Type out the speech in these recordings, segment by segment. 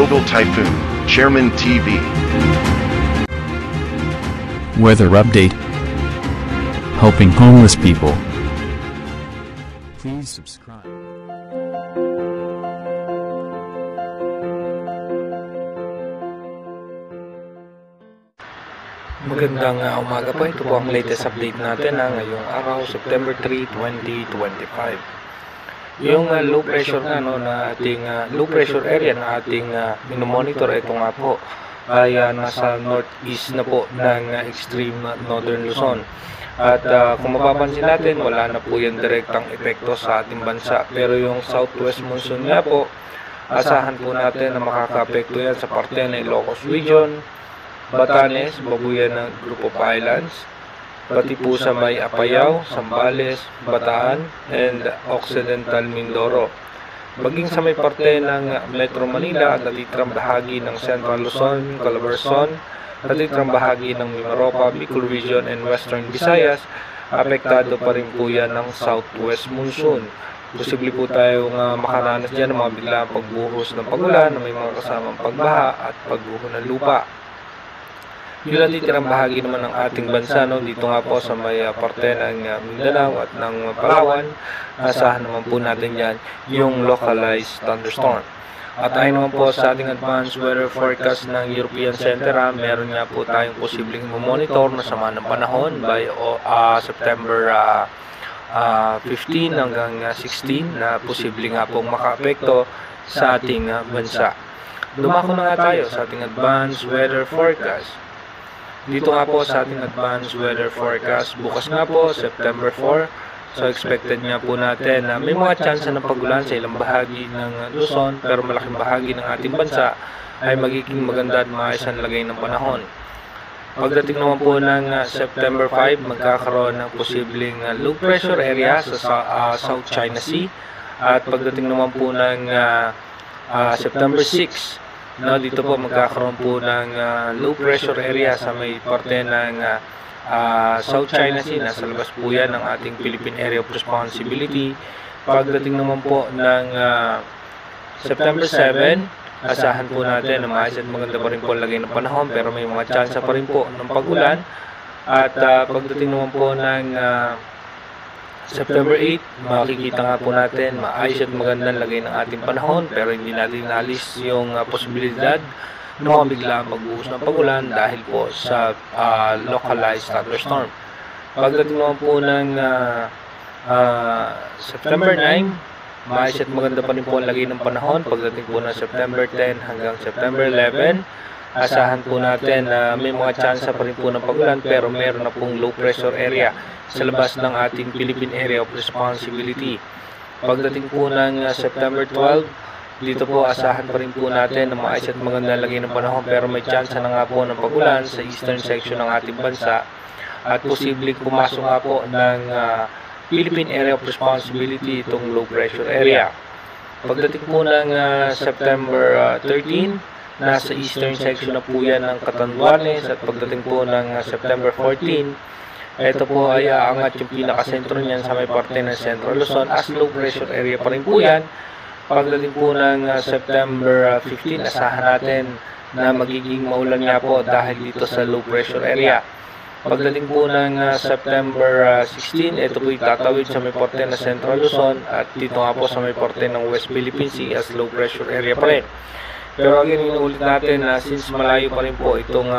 Global Typhoon, Chairman TV. Weather update. Helping homeless people. Please subscribe. Magandang umaga po. Ito po ang latest update natin ngayong araw, September 3, 2025. Yung low pressure na ating low pressure area na ating minomonitor, ito nga po ay nasa northeast na po ng extreme northern Luzon. At kung mapapansin natin, wala na po yung direktang epekto sa ating bansa. Pero yung southwest monsoon nga po, asahan po natin na makaka-apekto yan sa parte ng Ilocos Region, Batanes, Babuyan ng Group of Islands, pati po sa may Apayao, Zambales, Bataan, and Occidental Mindoro. Maging sa may parte ng Metro Manila at natitirang bahagi ng Central Luzon, Calabarzon, natitirang bahagi ng Mimaropa, Bicol Region, and Western Visayas, apektado pa rin po yan ng southwest monsoon. Posible po tayong makaranas dyan ng mga biglang pagbuhos ng pagulan na may mga kasamang pagbaha at pagguho ng lupa. Yung natitirang bahagi naman ng ating bansa, dito nga po sa may parte ng Mindanao at ng Palawan, asahan naman po natin yan yung localized thunderstorm. At ayon naman po sa ating advanced weather forecast ng European Center, meron nga po tayong posibleng monitor na sama ng panahon by September 15 hanggang 16 na posible nga pong makaapekto sa ating bansa. Dumako na nga tayo sa ating advanced weather forecast. Dito nga po sa ating advanced weather forecast, bukas nga po, September 4, so expected nga po natin na may mga tsansa ng pagulan sa ilang bahagi ng Luzon, pero malaking bahagi ng ating bansa ay magiging maganda at maayos ang lagay ng panahon. Pagdating naman po ng September 5, magkakaroon ng posibleng low pressure area sa South China Sea, at pagdating naman po ng September 6, dito po magkakaroon po ng low pressure area sa may parte ng South China Sea. Nasa labas po yan ng ating Philippine Area of Responsibility. Pagdating naman po ng September 7, asahan po natin na maayos at maganda pa rin po lagay ng panahon, pero may mga tsansa pa rin po ng pagulan. At pagdating naman po ng September 8, makikita nga po natin maayos at magandang lagay ng ating panahon, pero hindi natin inalis yung posibilidad ng mga biglang magbuhos ng pagulan dahil po sa localized thunderstorm. Pagdating naman po ng September 9, maayos at maganda pa rin po ang lagay ng panahon. Pagdating po ng September 10 hanggang September 11, asahan po natin na may mga tsansa pa rin po ng pagulan, pero meron na pong low pressure area sa labas ng ating Philippine Area of Responsibility. Pagdating po ng September 12, dito po asahan pa rin po natin na maayos at maganda lagay ng panahon, pero may tsansa na nga po ng pagulan sa eastern section ng ating bansa, at posibleng pumasok nga po ng Philippine Area of Responsibility itong low pressure area. Pagdating po ng September 13, nasa eastern section na po yan ng Catanduanes, at pagdating po ng September 14, ito po ay aangat yung pinakasentro niyan sa may parte ng Central Luzon as low pressure area pa rin po yan. Pagdating po ng September 15, asahan natin na magiging maulan nga po dahil dito sa low pressure area. Pagdating po ng September 16, ito po itatawid sa may parte ng Central Luzon, at dito nga po sa may parte ng West Philippine Sea as low pressure area pa rin. Pero again, inuulit natin na since malayo pa rin po itong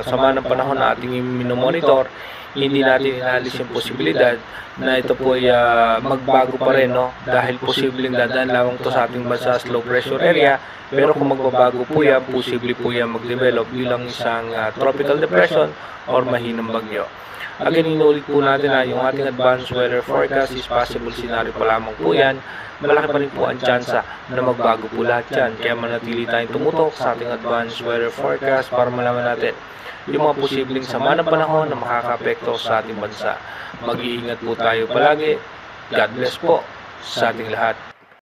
sama ng panahon na ating minomonitor, hindi natin inalis yung posibilidad na ito po ay magbago pa rin, dahil posibleng dadaan lamang to sa ating bansa as low pressure area, pero kung magbabago po yan, posible po yan mag-develop bilang isang tropical depression or mahinang bagyo. Again, inuulit po natin na yung ating advanced weather forecast is possible scenario pa lamang po yan. Malaki pa rin po ang tsansa na magbago po lahat yan, kaya manatili tayong tumutok sa ating advanced weather forecast para malaman natin yung mga posibleng sama ng panahon na makakaapekto sa ating bansa. Mag-iingat po tayo palagi. God bless po sa ating lahat.